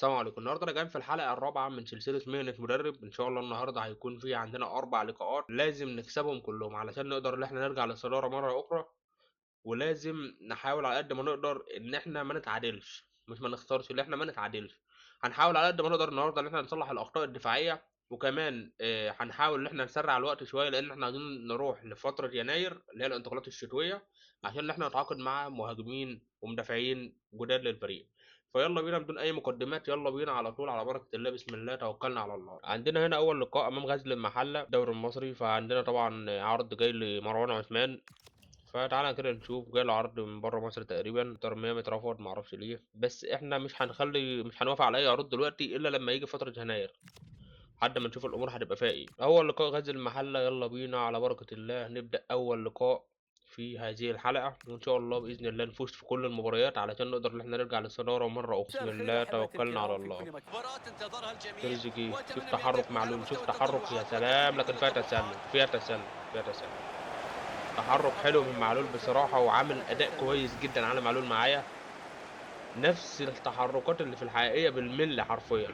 السلام عليكم. النهارده راجعين في الحلقة الرابعة من سلسلة مهنة مدرب. إن شاء الله النهارده هيكون في عندنا 4 لقاءات لازم نكسبهم كلهم علشان نقدر إن إحنا نرجع للصدارة مرة أخرى، ولازم نحاول على قد ما نقدر إن إحنا ما نتعادلش، مش ما نخسرش، اللي إحنا ما نتعادلش. هنحاول على قد ما نقدر النهارده إن إحنا نصلح الأخطاء الدفاعية، وكمان هنحاول إن إحنا نسرع الوقت شوية لأن إحنا عايزين نروح لفترة يناير اللي هي الانتقالات الشتوية عشان إن إحنا نتعاقد مع مهاجمين ومدافعين جداد للفريق. فيلا بينا بدون اي مقدمات، يلا بينا على طول على بركه الله، بسم الله توكلنا على الله. عندنا هنا اول لقاء امام غزل المحله الدوري المصري، فعندنا طبعا عرض جاي لمروان عثمان. فتعالى كده نشوف، جاي له عرض من بره مصر تقريبا، ترمية مترفض معرفش ليه، بس احنا مش هنوافق على اي عروض دلوقتي الا لما يجي فتره يناير لحد ما نشوف الامور هتبقى فيها ايه. اول لقاء غزل المحله، يلا بينا على بركه الله نبدا اول لقاء في هذه الحلقة، وإن شاء الله بإذن الله نفوز في كل المباريات علشان نقدر إن احنا نرجع للصدارة مرة أخرى. بسم الله توكلنا على الله. تريزيجيه، شوف تحرك معلول، شوف تحرك، يا سلام، لكن فيها تسلل، فيها تسلل، فيها تسلل. تحرك حلو من معلول بصراحة، وعامل أداء كويس جدا على معلول معايا، نفس التحركات اللي في الحقيقية بالملي حرفيا،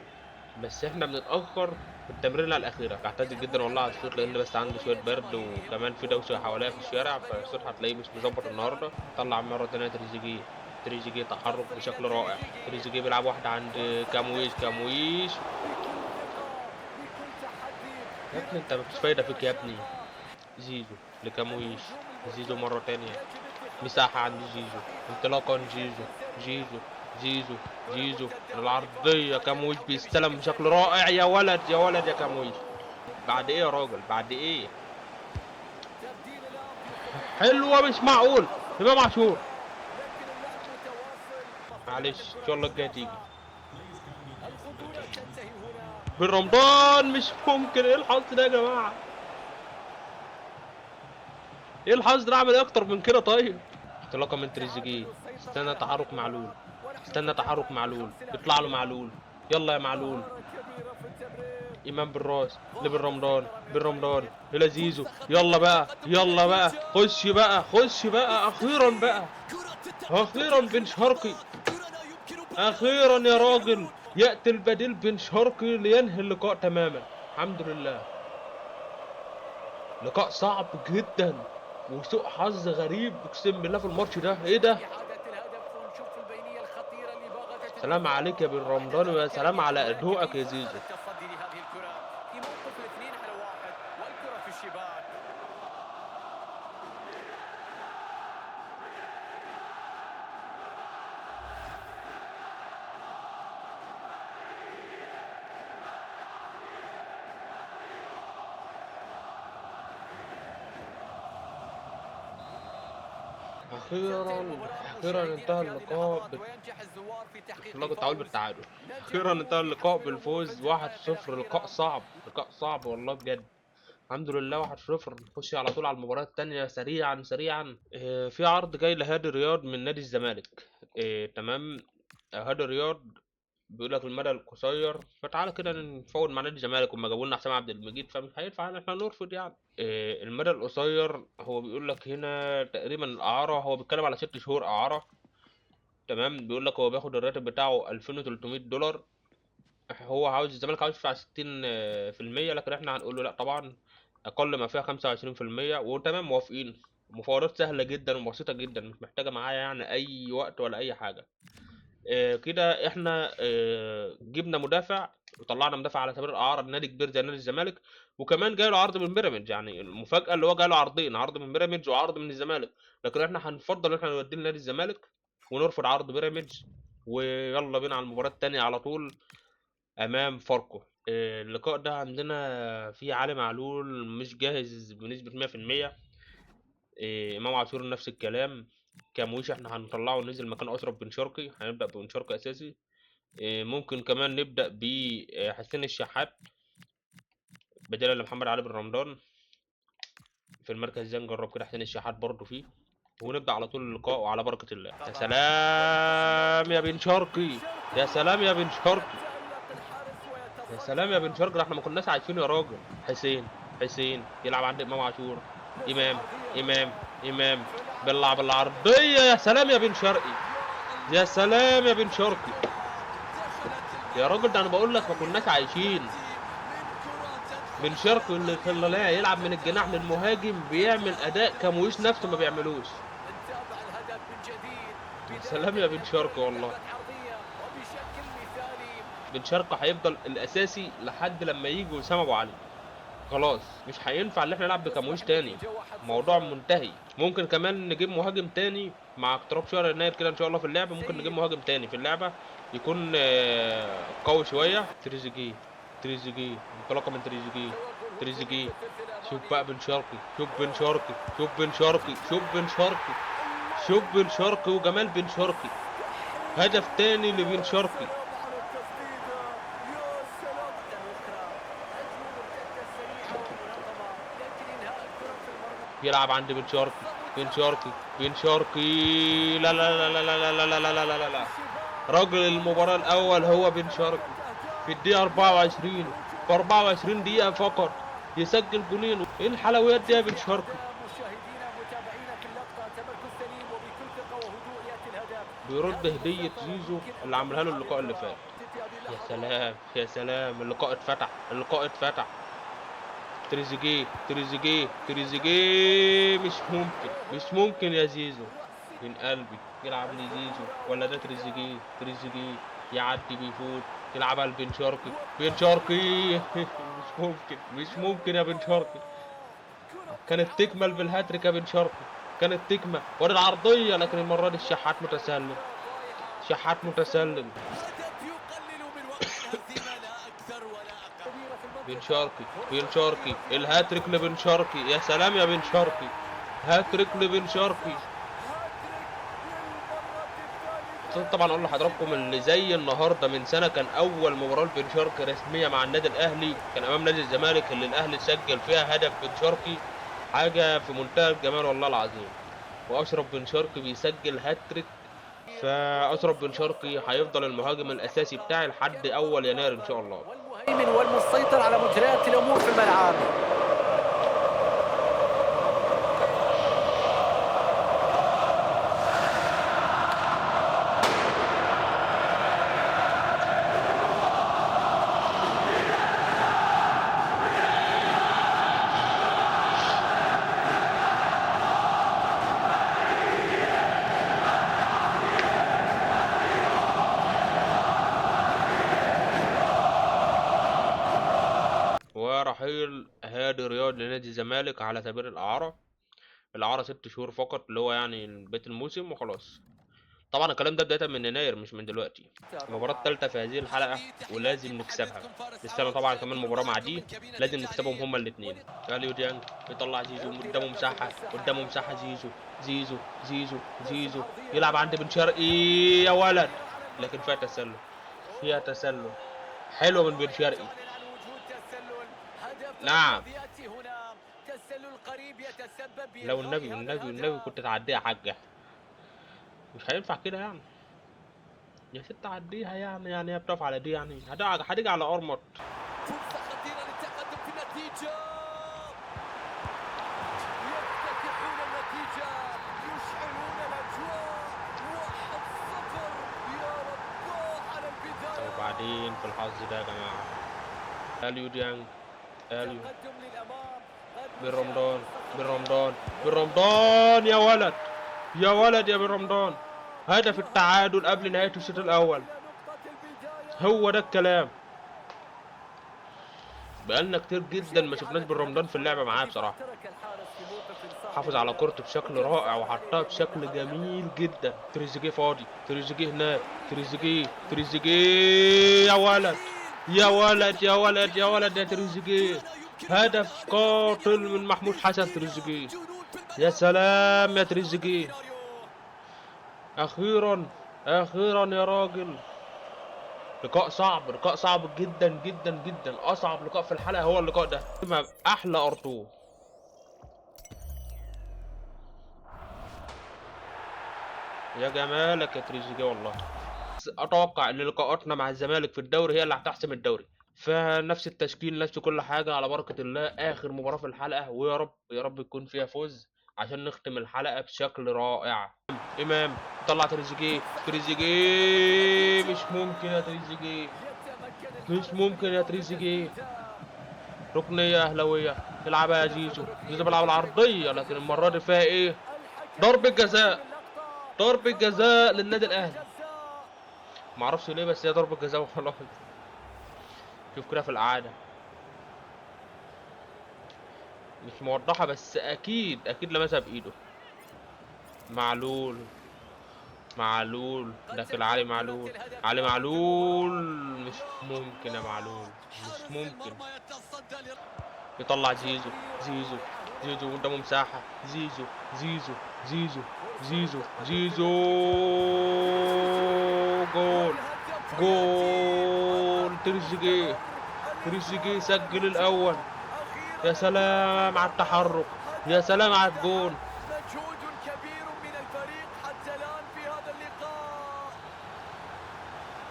بس احنا بنتأخر في التمرينة الأخيرة. بعتذر جدا والله على الصوت لأن بس عندي شوية برد وكمان في دوشة حواليا في الشارع، فالصوت هتلاقيه مش مظبط النهاردة. طلع مرة تانية تريزيجيه، تريزيجيه تحرك بشكل رائع، تريزيجيه بيلعب واحدة عند كامويش، كامويش يا ابني انت مفيش فايدة فيك يا ابني. زيزو لكامويش، زيزو مرة تانية، مساحة عند زيزو، انطلاقا زيزو، زيزو، زيزو، زيزو العرضية، كامويش بيستلم بشكل رائع، يا ولد يا ولد يا كامويش. بعد ايه يا راجل، بعد ايه؟ حلوة مش معقول. امام عاشور، معلش ان شاء الله الجاية تيجي. بن رمضان، مش ممكن، ايه الحظ ده يا جماعة؟ ايه الحظ ده؟ اعمل ايه اكتر من كده طيب؟ انطلاقة من تريزيجيه، استنى تحرك معلول، استنى تحرك معلول، يطلع له معلول، يلا يا معلول. امام بالراس لبن رمضان، بن رمضان الى زيزو، يلا بقى يلا بقى، خش بقى خش بقى، اخيرا بقى، اخيرا بن شرقي، اخيرا يا راجل ياتي البديل بن شرقي لينهي اللقاء تماما. الحمد لله. لقاء صعب جدا وسوء حظ غريب اقسم بالله في الماتش ده، ايه ده؟ سلام عليك يا بن رمضان، ويا سلام على ادوءك يا زيزو. اخيرا اخيرا انتهى اللقاء والله كنت هقول بالتعادل. اخيرا انتهى اللقاء بالفوز 1-0. لقاء صعب، لقاء صعب والله بجد. الحمد لله 1-0. نخش على طول على المباراة التانية سريعا سريعا. في عرض جاي لهادي رياض من نادي الزمالك. تمام. هادي رياض بيقول لك المدى القصير، فتعالى كده نفاوض مع نادي الزمالك، وما جابوا لنا حسام عبد المجيد فمش هينفع ان احنا نرفض يعني. المدى القصير هو بيقول لك هنا تقريبا الاعاره، هو بيتكلم على 6 شهور اعاره. تمام. بيقول لك هو بياخد الراتب بتاعه $2300. هو عاوز، الزمالك عاوز يدفع 60%، لكن احنا هنقول له لا طبعا، اقل ما فيها 25%، وتمام موافقين. مفاوضات سهله جدا وبسيطه جدا، مش محتاجه معايا يعني اي وقت ولا اي حاجه. كده احنا جبنا مدافع وطلعنا مدافع على سبيل الاعاره لنادي كبير زي نادي الزمالك، وكمان جاي له عرض من بيراميدز. يعني المفاجاه اللي هو جاي له عرضين، عرض من بيراميدز وعرض من الزمالك، لكن احنا هنفضل ان احنا نوديه لنادي الزمالك ونرفض عرض بيراميدز. ويلا بينا على المباراه الثانيه على طول امام فاركو. اللقاء ده عندنا فيه علي معلول مش جاهز بنسبه 100%. امام عاشور نفس الكلام. كامويش احنا هنطلعه وننزل مكان اشرف بن شرقي، هنبدا بن شرقي اساسي. ممكن كمان نبدا بحسين الشحات بدلا لمحمد علي بن رمضان في المركز ده، نجرب كده حسين الشحات برضه فيه، ونبدا على طول اللقاء وعلى بركه الله. يا سلام يا بن شرقي، يا سلام يا بن شرقي، يا سلام يا بن شرقي، ده احنا ما كناش عايشين يا راجل. حسين، حسين يلعب عند امام عاشور، امام، امام، امام بيلعب العرضيه، يا سلام يا بن شرقي، يا سلام يا بن شرقي، يا راجل ده انا بقول لك ما كناش عايشين. بن شرقي اللي خلاه يلعب من الجناح للمهاجم بيعمل اداء كامويش نفسه ما بيعملوش. يا سلام يا بن شرقي والله. بن شرقي هيفضل الاساسي لحد لما يجي وسام ابو علي. خلاص مش هينفع ان احنا نلعب بكامويش تاني. الموضوع منتهي. ممكن كمان نجيب مهاجم تاني مع اقتراب شهر يناير كده ان شاء الله في اللعبه. ممكن نجيب مهاجم تاني في اللعبه يكون قوي شويه. تريزيجيه. تريزيجيه انطلاقه من تريزيجيه. تريزيجيه. شوف بقى بن شرقي. شوف بن شرقي. شوف بن شرقي. شوف بن شرقي. شوف بن شرقي وجمال بن شرقي. هدف تاني لبن شرقي. يلعب عند بن شرقي. بن شرقي. بن شرقي. لا لا لا لا لا لا لا لا لا لا لا لا. راجل المباراة الأول هو بن شرقي في الدقيقة 24. في 24 دقيقة فقط يسجل جولين. ايه الحلويات دي يا بن شرقي؟ بيرد هدية زيزو اللي عملها له اللقاء اللي فات. يا سلام يا سلام. اللقاء اتفتح. اللقاء اتفتح. تريزيجيه. تريزيجيه. تريزيجيه. مش ممكن. مش ممكن يا زيزو. من قلبي يلعب لي زيزو ولا ده تريزيجيه. تريزيجيه يعدي بيفوت يلعبها لبن شرقي. بن شرقي. مش ممكن. مش ممكن يا بن شرقي. كانت تكمل بالهاتريك يا بن شرقي. كانت تكمل ورا العرضية لكن المرة دي الشحات متسلل. شحات متسلل. بن شرقي. بن شرقي الهاتريك لبن شرقي. يا سلام يا بن شرقي. هاتريك لبن شرقي. طبعا اقول لحضراتكم اللي زي النهارده من سنه كان اول مباراه لبن شرقي رسميه مع النادي الاهلي كان امام نادي الزمالك اللي الاهلي سجل فيها هدف بن شرقي. حاجه في منتهى الجمال والله العظيم. واشرف بن شرقي بيسجل هاتريك. فاشرف بن شرقي هيفضل المهاجم الاساسي بتاعي لحد اول يناير ان شاء الله. والمهيمن والمسيطر على مجريات الامور في الملعب. ورحيل هادي رياض لنادي الزمالك على سبيل الإعارة. الإعارة 6 شهور فقط اللي هو يعني بقية الموسم وخلاص. طبعا الكلام ده بداية من يناير مش من دلوقتي. المباراة الثالثة في هذه الحلقة ولازم نكسبها. لسه طبعا كمان مباراة مع دي لازم نكسبهم هما الاثنين. اليو ديانج بيطلع زيزو قدامه مساحة. قدامه مساحة زيزو. زيزو. زيزو. زيزو يلعب عند بن شرقي يا ولد. لكن فيها تسلل. فيها تسلل حلو من بن شرقي. نعم. لو النبي كنت تعديها يا حاجة. مش هينفع كده يعني. يا ست عديها يعني هي بتقف على دي يعني هتيجي على ارمط. فرصة خطيرة للتقدم في النتيجة. يفتتحون النتيجة. يشعلون الأجواء. 1-0. يا الله على البداية. وبعدين في الحظ ده يا جماعة. اليو ديانج. اليو. تقدم للأمام. بن رمضان. بن رمضان. بن رمضان يا ولد. يا ولد يا بن رمضان. هدف التعادل قبل نهاية الشوط الأول. هو ده الكلام. بقالنا كتير جدا ما شفناش بن رمضان في اللعبة معاه بصراحة. حافظ على كورته بشكل رائع وحطها بشكل جميل جدا. تريزيجيه فاضي. تريزيجيه هناك. تريزيجيه. تريزيجيه يا ولد. يا ولد يا ولد يا ولد يا تريزيجيه. هدف قاتل من محمود حسن تريزيجيه. يا سلام يا تريزيجيه. اخيرا. اخيرا يا راجل. لقاء صعب. لقاء صعب جدا جدا جدا. اصعب لقاء في الحلقة هو اللقاء ده. احلى ارتو. يا جمالك يا تريزيجيه والله. اتوقع ان لقاءاتنا مع الزمالك في الدوري هي اللي هتحسم الدوري. فنفس التشكيل نفس كل حاجه على بركه الله. اخر مباراه في الحلقه ويا رب يا رب يكون فيها فوز عشان نختم الحلقه بشكل رائع. امام طلع تريزيجيه. تريزيجيه مش ممكن يا تريزيجيه. مش ممكن يا تريزيجيه. ركنية أهلاوية. يلعبها يا زيزو. زيزو بيلعب العرضية، لكن المرة دي فيها إيه؟ ضربة جزاء. ضربة جزاء للنادي الأهلي. معرفش ليه، بس هي ضربة جزاء وخلاص. شوف كده في الإعادة، مش موضحة، بس أكيد لمسها بإيده. معلول. معلول داخل علي معلول. علي معلول. مش ممكن يا معلول، مش ممكن. يطلع زيزو. زيزو. زيزو قدامه مساحة. زيزو. زيزو. زيزو. زيزو. زيزو. جول. جول تريزيجيه. تريزيجيه سجل الأول. يا سلام على التحرك. يا سلام على الجول. مجهود كبير من الفريق حتى الآن في هذا اللقاء.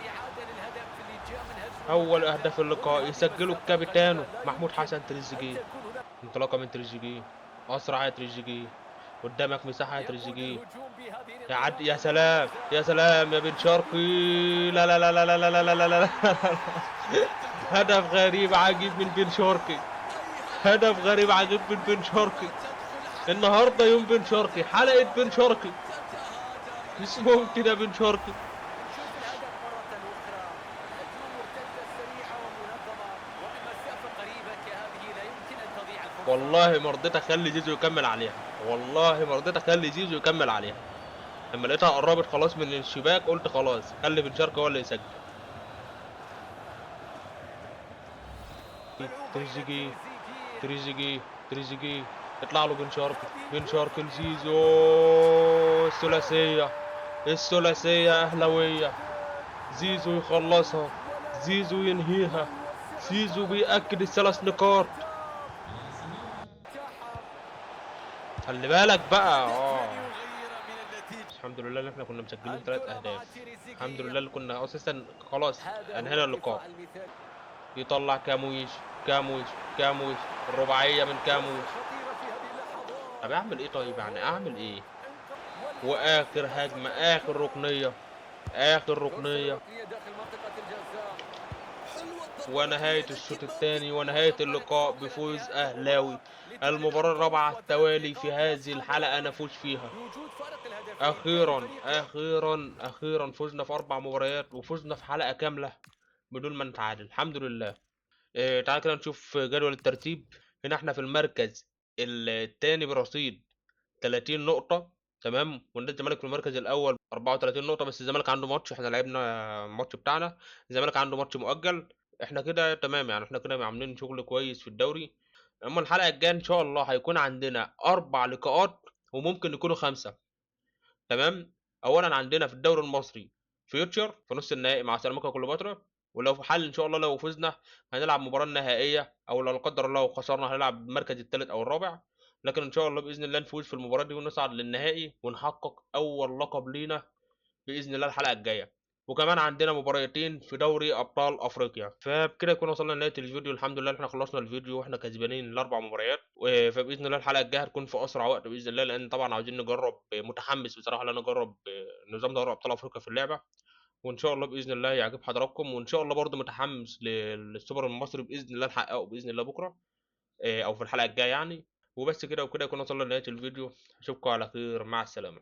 إعادة للهدف اللي جاء من هجمة أول أهداف اللقاء يسجله الكابيتانو محمود حسن تريزيجيه. انطلاقة من تريزيجيه. أسرع يا تريزيجيه. قدامك مساحة يا تريزيجيه. يا سلام. يا سلام يا بن شرقي. لا لا لا لا لا لا لا لا لا لا. هدف غريب عجيب من بن شرقي. هدف غريب عجيب من بن شرقي. النهارده يوم بن شرقي، حلقة بن شرقي. مش ممكن يا بن شرقي. نشوف الهدف مرة أخرى. هجمة مرتدة سريعة ومنظمة وبمسافة قريبة كهذه لا يمكن أن تضيع الفرصة. والله ما رضيت اخلي زيزو يكمل عليها. والله ما رضيت اخلي زيزو يكمل عليها. لما لقيتها قربت خلاص من الشباك قلت خلاص خلي بن شرقي هو اللي يسجل. تريزيجيه. تريزيجيه. تريزيجيه. يطلع له بن شرقي. بن شرقي لزيزو. الثلاثية. الثلاثية أهلاوية. زيزو يخلصها. زيزو ينهيها. زيزو بيأكد الثلاث نقاط. خلي بالك بقى. الحمد لله ان احنا كنا مسجلين 3 اهداف. الحمد لله اللي كنا اساسا خلاص انهينا اللقاء. يطلع كامويش. كامويش. كامويش. الرباعية من كامويش. طب اعمل ايه؟ طيب يعني اعمل ايه؟ واخر هجمة، اخر ركنية. اخر ركنية. ونهاية الشوط الثاني ونهاية اللقاء بفوز اهلاوي. المباراة الرابعة على التوالي في هذه الحلقة نفوز فيها. اخيرا فزنا في 4 مباريات وفزنا في حلقة كاملة بدون ما نتعادل. الحمد لله. تعال كده نشوف جدول الترتيب. هنا احنا في المركز الثاني برصيد 30 نقطة. تمام. ونادي الزمالك في المركز الأول 34 نقطة، بس الزمالك عنده ماتش، احنا لعبنا الماتش بتاعنا. الزمالك عنده ماتش مؤجل. احنا كده تمام، يعني احنا كده عاملين شغل كويس في الدوري. اما الحلقة الجاية ان شاء الله هيكون عندنا 4 لقاءات وممكن يكونوا 5. تمام. اولا عندنا في الدوري المصري فيوتشر في نص النهائي مع سيراميكا كليوباترا. ولو في حل ان شاء الله لو فزنا هنلعب مباراة نهائية، او لو لا قدر الله خسرنا هنلعب المركز الثالث او الرابع. لكن ان شاء الله باذن الله نفوز في المباراة دي ونصعد للنهائي ونحقق اول لقب لينا باذن الله الحلقة الجاية. وكمان عندنا مباراتين في دوري ابطال افريقيا. فبكده يكون وصلنا لنهايه الفيديو. الحمد لله احنا خلصنا الفيديو واحنا كسبانين ال4 مباريات. فباذن الله الحلقه الجايه هتكون في اسرع وقت باذن الله، لان طبعا عاوزين نجرب. متحمس بصراحه ان انا اجرب نظام دوري ابطال افريقيا في اللعبه. وان شاء الله باذن الله يعجب حضراتكم. وان شاء الله برضو متحمس للسوبر المصري باذن الله نحققه باذن الله بكره، او في الحلقه الجايه يعني. وبس كده وكده يكون وصلنا لنهايه الفيديو. اشوفكم على خير، مع السلامه.